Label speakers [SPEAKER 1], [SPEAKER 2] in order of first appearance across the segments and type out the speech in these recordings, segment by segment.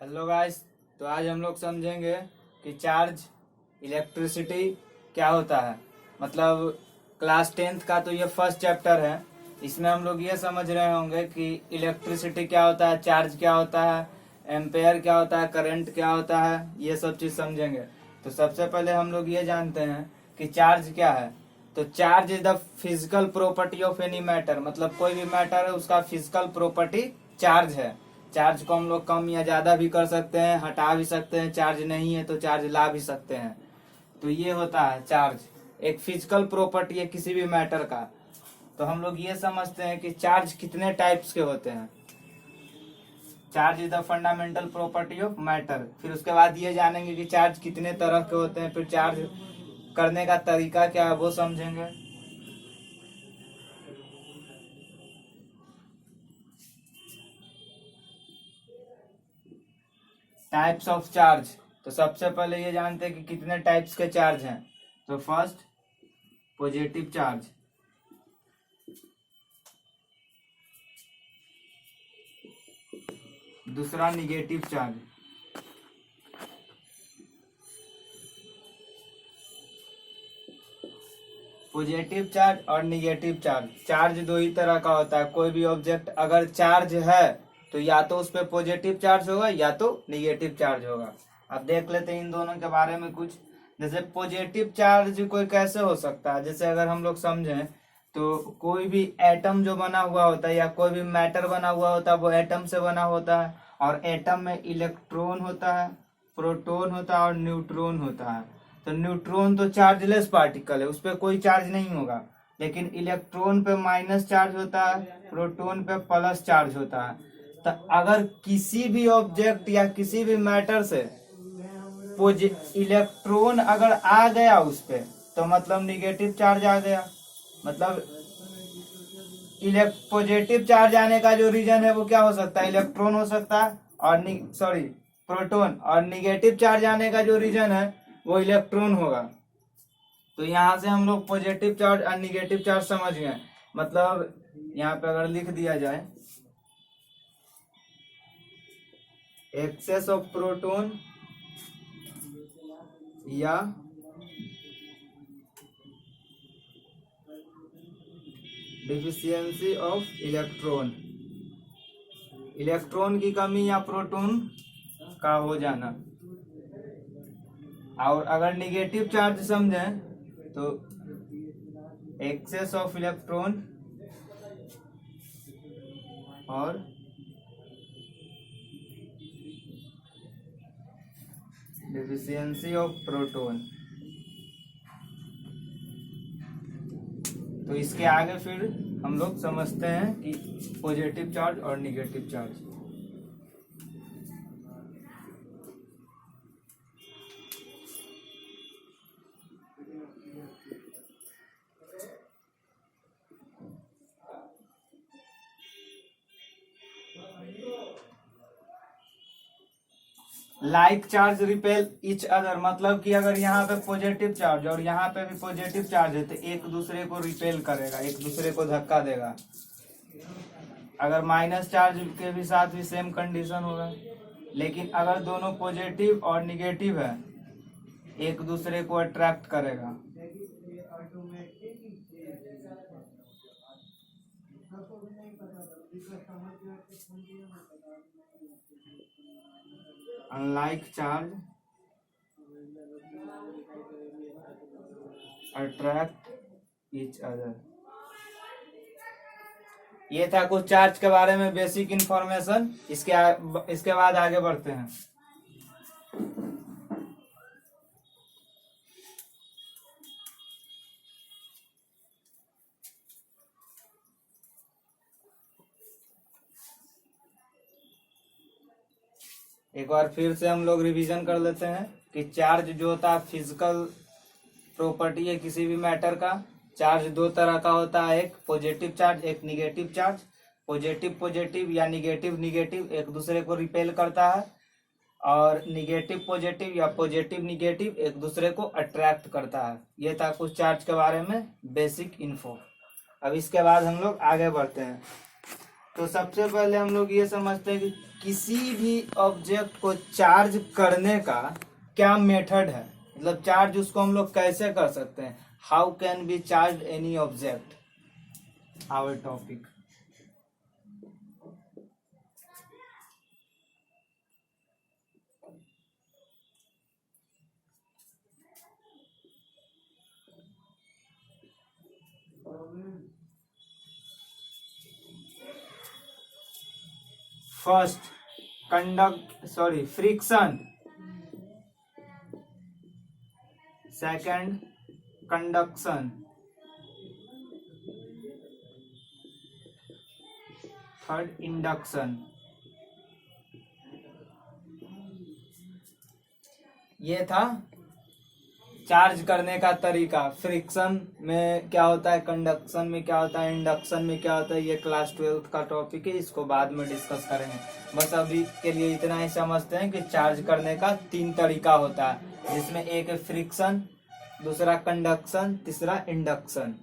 [SPEAKER 1] Hello guys. तो आज हम लोग समझेंगे कि चार्ज इलेक्ट्रिसिटी क्या होता है। मतलब क्लास 10th का तो ये फर्स्ट चैप्टर है। इसमें हम लोग ये समझ रहे होंगे कि इलेक्ट्रिसिटी क्या होता है, चार्ज क्या होता है, एम्पेयर क्या होता है, करंट क्या होता है, ये सब चीज समझेंगे। तो सबसे पहले हम लोग ये जानते हैं कि चार्ज क्या है। तो charge is the physical property of any matter. मतलब कोई भी मैटर है उसका फिजिकल प्रॉपर्टी चार्ज है। चार्ज को हम लोग कम या ज्यादा भी कर सकते हैं, हटा भी सकते हैं, चार्ज नहीं है तो चार्ज ला भी सकते हैं। तो ये होता है चार्ज, एक फिजिकल प्रॉपर्टी है किसी भी मैटर का। तो हम लोग ये समझते हैं कि चार्ज कितने टाइप्स के होते हैं। Charge is the fundamental property of matter. फिर उसके बाद ये जानेंगे कि चार्ज कितने तरह के होते हैं, फिर चार्ज करने का तरीका क्या है वो समझेंगे। Types of charge. तो सबसे पहले ये जानते हैं कि कितने टाइप्स के चार्ज हैं। तो फर्स्ट पॉजिटिव चार्ज, दूसरा निगेटिव चार्ज, पॉजिटिव चार्ज और निगेटिव चार्ज। चार्ज दो ही तरह का होता है। कोई भी ऑब्जेक्ट अगर चार्ज है तो या तो उस पर पॉजिटिव चार्ज होगा या तो निगेटिव चार्ज होगा। अब देख लेते हैं इन दोनों के बारे में कुछ। जैसे पॉजिटिव चार्ज कोई कैसे हो सकता है, जैसे अगर हम लोग समझें तो कोई भी एटम जो बना हुआ होता है या कोई भी मैटर बना हुआ होता है वो एटम से बना होता है। और एटम में इलेक्ट्रॉन होता है, प्रोटॉन होता है और न्यूट्रॉन होता है। तो न्यूट्रॉन तो चार्जलेस पार्टिकल है, उस पर कोई चार्ज नहीं होगा। लेकिन इलेक्ट्रॉन पे माइनस चार्ज होता है, प्रोटॉन पे प्लस चार्ज होता है। तो अगर किसी भी ऑब्जेक्ट या किसी भी मैटर से इलेक्ट्रॉन अगर आ गया उस पे तो मतलब निगेटिव चार्ज आ गया। मतलब पॉजिटिव चार्ज आने का जो रीजन है वो क्या हो सकता है, इलेक्ट्रॉन हो सकता है और सॉरी प्रोटॉन। और निगेटिव चार्ज आने का जो रीजन है वो इलेक्ट्रॉन होगा। तो यहाँ से हम लोग पॉजिटिव चार्ज और निगेटिव चार्ज समझ गए। मतलब यहाँ पे अगर लिख दिया जाए एक्सेस ऑफ प्रोटॉन या डिफिशियंसी ऑफ इलेक्ट्रॉन, इलेक्ट्रॉन की कमी या प्रोटॉन का हो जाना। और अगर निगेटिव चार्ज समझें तो एक्सेस ऑफ इलेक्ट्रॉन और डिफिशियंसी ऑफ प्रोटॉन। तो इसके आगे फिर हम लोग समझते हैं कि पॉजिटिव चार्ज और negative charge. Like charge repel each other. मतलब कि अगर यहाँ पे पॉजिटिव चार्ज और यहाँ पे भी पॉजिटिव चार्ज है तो एक दूसरे को रिपेल करेगा, एक दूसरे को धक्का देगा। अगर माइनस चार्ज के भी साथ भी सेम कंडीशन होगा। लेकिन अगर दोनों पॉजिटिव और निगेटिव है एक दूसरे को अट्रैक्ट करेगा। Unlike charge attract each other. ये था कुछ चार्ज के बारे में बेसिक इंफॉर्मेशन। इसके बाद आगे बढ़ते हैं। एक बार फिर से हम लोग रिवीजन कर लेते हैं कि चार्ज जो होता है फिजिकल प्रॉपर्टी है किसी भी मैटर का। चार्ज दो तरह का होता है, एक पॉजिटिव चार्ज, एक निगेटिव चार्ज। पॉजिटिव पॉजिटिव या निगेटिव निगेटिव एक दूसरे को रिपेल करता है और निगेटिव पॉजिटिव या पॉजिटिव निगेटिव एक दूसरे को अट्रैक्ट करता है। ये था कुछ चार्ज के बारे में बेसिक इन्फो। अब इसके बाद हम लोग आगे बढ़ते हैं। तो सबसे पहले हम लोग ये समझते हैं कि किसी भी ऑब्जेक्ट को चार्ज करने का क्या मेथड है, मतलब चार्ज उसको हम लोग कैसे कर सकते हैं, how can be charge any object, our topic. First friction, second conduction, third induction. ये था चार्ज करने का तरीका। फ्रिक्शन में क्या होता है, कंडक्शन में क्या होता है, इंडक्शन में क्या होता है, ये क्लास 12th का टॉपिक है, इसको बाद में डिस्कस करेंगे। बस अभी के लिए इतना ही समझते हैं कि चार्ज करने का 3 तरीका होता है, जिसमें एक है फ्रिक्शन, दूसरा कंडक्शन, तीसरा इंडक्शन।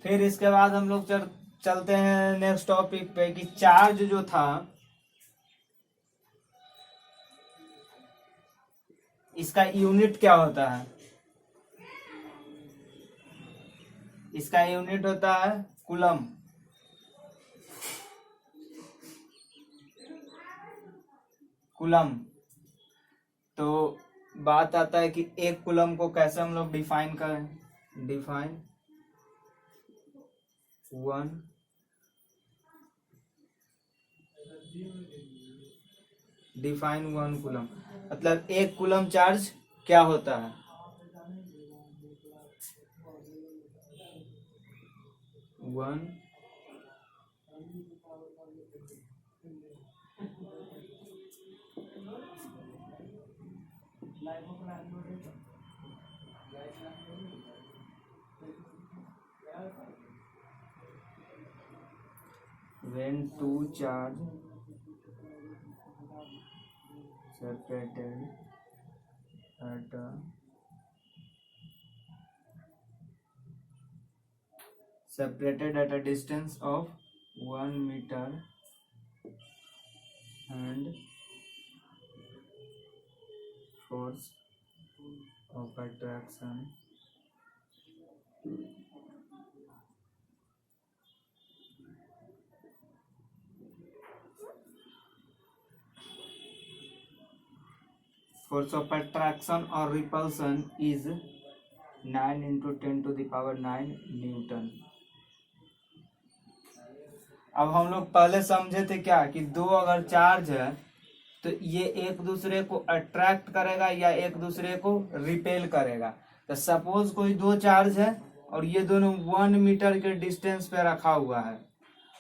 [SPEAKER 1] फिर इसके बाद हम लोग चलते हैं नेक्स्ट टॉपिक पे कि चार्ज जो था इसका यूनिट क्या होता है। इसका यूनिट होता है कूलम। तो बात आता है कि एक कूलम को कैसे हम लोग डिफाइन करें। डिफाइन 1 कूलम, मतलब एक कूलम चार्ज क्या होता है। One when two charge separated at a distance of 1 meter and force of attraction or repulsion is 9 into 10 to the power 9 Newton. अब हम लोग पहले समझे थे क्या कि दो अगर चार्ज है तो ये एक दूसरे को अट्रैक्ट करेगा या एक दूसरे को रिपेल करेगा। तो सपोज कोई दो चार्ज है और ये दोनों 1 मीटर के डिस्टेंस पे रखा हुआ है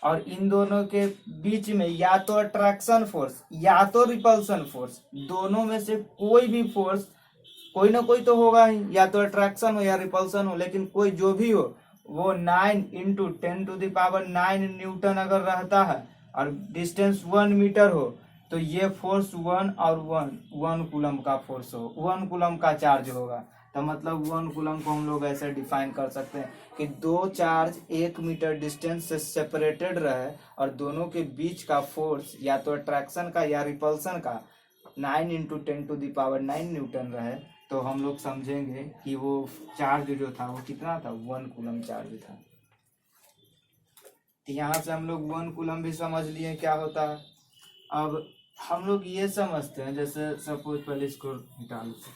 [SPEAKER 1] और इन दोनों के बीच में या तो अट्रैक्शन फोर्स या तो रिपल्सन फोर्स, दोनों में से कोई भी फोर्स कोई ना कोई तो होगा ही, या तो अट्रैक्शन हो या रिपल्सन हो, लेकिन कोई जो भी हो वो 9 into 10 to the power 9 Newton अगर रहता है और डिस्टेंस 1 मीटर हो तो ये फोर्स 1 कूलम का फोर्स हो, 1 कूलम का चार्ज होगा। तो मतलब 1 कूलम को हम लोग ऐसे डिफाइन कर सकते हैं कि दो चार्ज 1 मीटर डिस्टेंस से सेपरेटेड रहे और दोनों के बीच का फोर्स या तो अट्रैक्शन का या रिपल्सन का 9 into 10 to the power 9 Newton रहे, तो हम लोग समझेंगे कि वो चार्ज जो था वो कितना था, 1 कूलम चार्ज था। तो यहाँ से हम लोग 1 कूलम भी समझ लिए क्या होता है। अब हम लोग ये समझते हैं, जैसे सपोज पहले इसको हटा लेते हैं।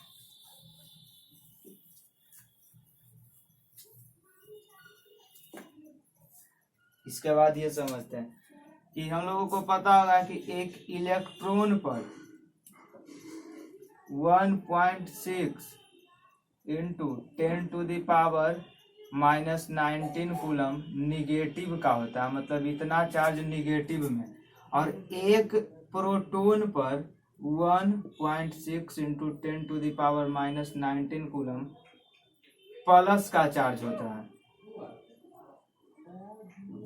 [SPEAKER 1] इसके बाद ये समझते हैं कि हम लोगों को पता होगा कि एक इलेक्ट्रॉन पर 1.6 into 10 to the power -19 coulomb negative का होता है, मतलब इतना चार्ज निगेटिव में, और एक प्रोटॉन पर 1.6 into 10 to the power -19 coulomb plus का चार्ज होता है।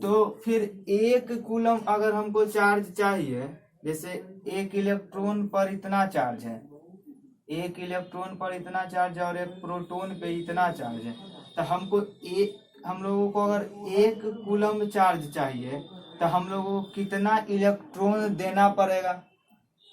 [SPEAKER 1] तो फिर एक कूलम अगर हमको चार्ज चाहिए, जैसे एक इलेक्ट्रॉन पर इतना चार्ज है एक इलेक्ट्रॉन पर इतना चार्ज है और एक प्रोटॉन पे इतना चार्ज है, तो हम लोगों को अगर 1 कूलम चार्ज चाहिए तो हम लोगों को कितना इलेक्ट्रॉन देना पड़ेगा।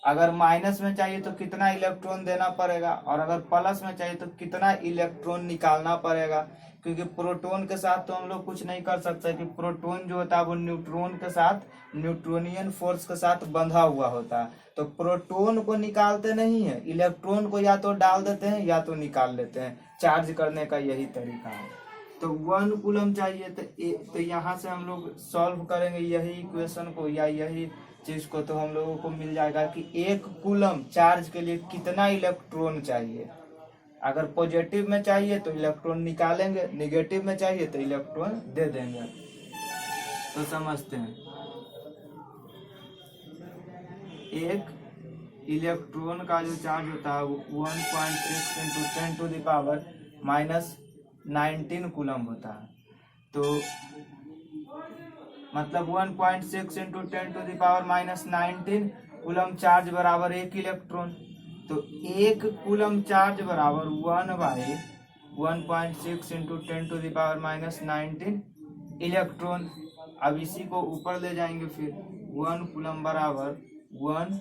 [SPEAKER 1] अगर माइनस में चाहिए तो कितना इलेक्ट्रॉन देना पड़ेगा, और अगर प्लस में चाहिए तो कितना इलेक्ट्रॉन निकालना पड़ेगा। क्योंकि प्रोटॉन के साथ तो हम लोग कुछ नहीं कर सकते, कि प्रोटॉन जो होता है वो न्यूट्रॉन के साथ, न्यूट्रोनियन फोर्स के साथ बंधा हुआ होता है। तो प्रोटॉन को निकालते नहीं है, इलेक्ट्रॉन को या तो डाल देते हैं या तो निकाल लेते हैं। चार्ज करने का यही तरीका है। तो 1 कूलम चाहिए तो यहाँ से हम लोग सॉल्व करेंगे यही इक्वेशन को या यही चीज को, तो हम लोगों को मिल जाएगा कि 1 कूलम चार्ज के लिए कितना इलेक्ट्रॉन चाहिए। अगर पॉजिटिव में चाहिए तो इलेक्ट्रॉन निकालेंगे, निगेटिव में चाहिए तो इलेक्ट्रॉन दे देंगे। तो समझते हैं, एक इलेक्ट्रॉन का जो चार्ज होता है वो 1.6 into 10 to the power minus 19 coulomb होता है। तो मतलब 1.6 into 10 to the power minus 19 coulomb charge बराबर 1 इलेक्ट्रॉन। तो 1 कूलम चार्ज बराबर 1/1.6 into 10 to the power minus 19 electron. अब इसी को ऊपर ले जाएंगे, फिर 1 कूलम बराबर 1,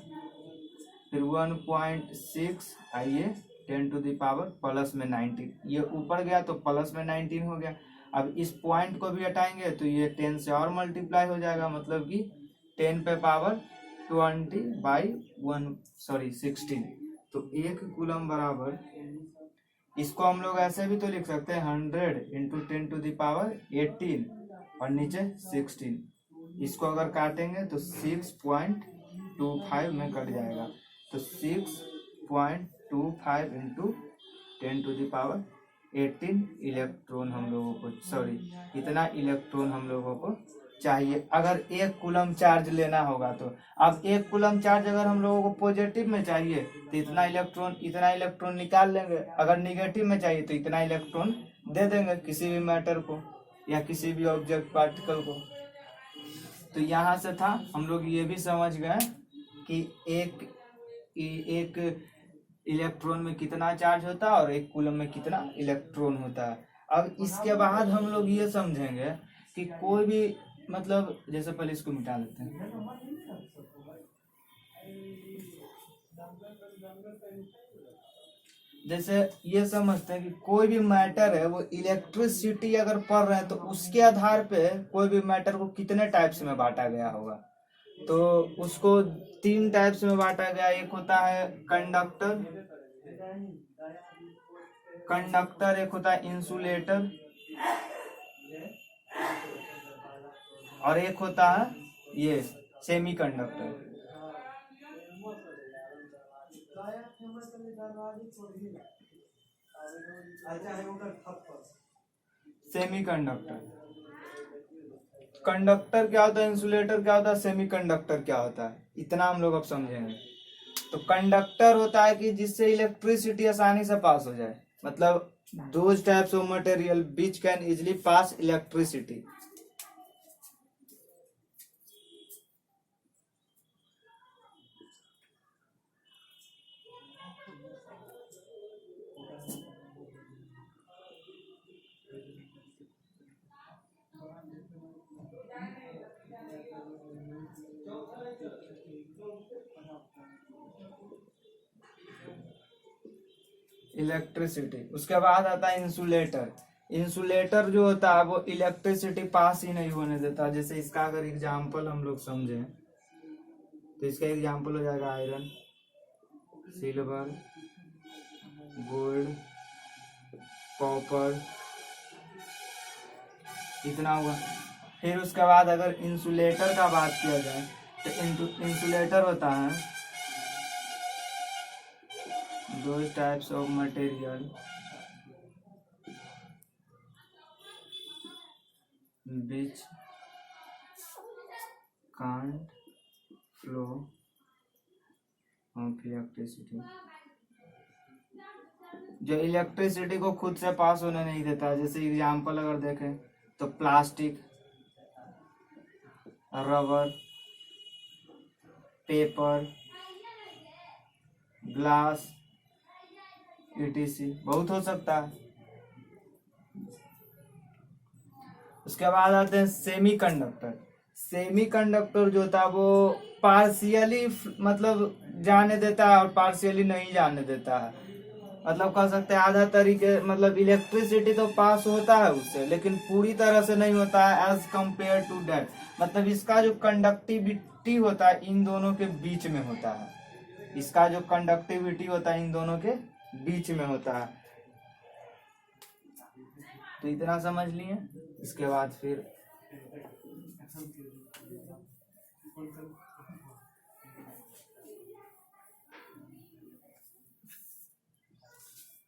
[SPEAKER 1] फिर 1.6 आइए 10 टू द पावर प्लस में 19, ये ऊपर गया तो प्लस में 19 हो गया। अब इस पॉइंट को भी हटाएंगे तो ये 10 से और मल्टीप्लाई हो जाएगा, मतलब कि 10 पे पावर 16। तो 1 कूलम बराबर, इसको हम लोग ऐसे भी तो लिख सकते हैं 100 इंटू 10 टू द पावर 18 और नीचे 16। इसको अगर काटेंगे तो 6.25 में कट जाएगा। तो 6.25 into 10 to the power 18 electron हम लोगों को, इतना इलेक्ट्रॉन हम लोगों को चाहिए अगर 1 कूलम चार्ज लेना होगा। तो अब 1 कूलम चार्ज अगर हम लोगों को पॉजिटिव में चाहिए तो इतना इलेक्ट्रॉन निकाल लेंगे। अगर निगेटिव में चाहिए तो इतना इलेक्ट्रॉन दे देंगे किसी भी मैटर को या किसी भी ऑब्जेक्ट पार्टिकल को। तो यहाँ से था हम लोग ये भी समझ गए कि एक इलेक्ट्रॉन में कितना चार्ज होता है और 1 कूलम में कितना इलेक्ट्रॉन होता है। अब इसके बाद हम लोग ये समझेंगे कि कोई भी, मतलब जैसे पहले इसको मिटा लेते हैं। जैसे ये समझते हैं कि कोई भी मैटर है वो इलेक्ट्रिसिटी अगर पढ़ रहे हैं तो उसके आधार पे कोई भी मैटर को कितने टाइप्स में बांटा गया होगा। तो उसको 3 टाइप्स में बांटा गया। एक होता है कंडक्टर, एक होता है इंसुलेटर और एक होता है ये सेमीकंडक्टर। कंडक्टर क्या होता है, इंसुलेटर क्या होता है, सेमीकंडक्टर क्या होता है, इतना हम लोग अब समझेंगे। तो कंडक्टर होता है कि जिससे इलेक्ट्रिसिटी आसानी से पास हो जाए, मतलब those types of material which can easily pass electricity. Electricity. उसके बाद आता है इंसुलेटर। इंसुलेटर जो होता है वो इलेक्ट्रिसिटी पास ही नहीं होने देता। जैसे इसका अगर एग्जाम्पल हम लोग समझें तो इसका एग्जाम्पल हो जाएगा आयरन, सिल्वर, गोल्ड, कॉपर, इतना हुआ। फिर उसके बाद अगर इंसुलेटर का बात किया जाए तो इंसुलेटर होता है those types of material which can't flow of electricity, जो इलेक्ट्रिसिटी को खुद से पास होने नहीं देता। जैसे एग्जाम्पल अगर देखें तो plastic, rubber, paper, glass, ETC बहुत हो सकता है। उसके बाद आते हैं सेमी कंडक्टर। सेमी कंडक्टर जो होता है वो पार्शियली मतलब जाने देता है और पार्शियली नहीं जाने देता है। मतलब कह सकते हैं आधा तरीके मतलब इलेक्ट्रिसिटी तो पास होता है उससे, लेकिन पूरी तरह से नहीं होता है एज कंपेयर टू दैट। मतलब इसका जो कंडक्टिविटी होता है इन दोनों के बीच में होता है। इसका जो कंडक्टिविटी होता है इन दोनों के बीच में होता है। तो इतना समझ लिए। इसके बाद फिर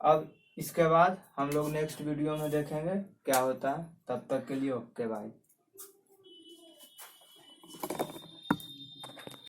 [SPEAKER 1] अब इसके बाद हम लोग नेक्स्ट वीडियो में देखेंगे क्या होता है। तब तक के लिए ओके बाय।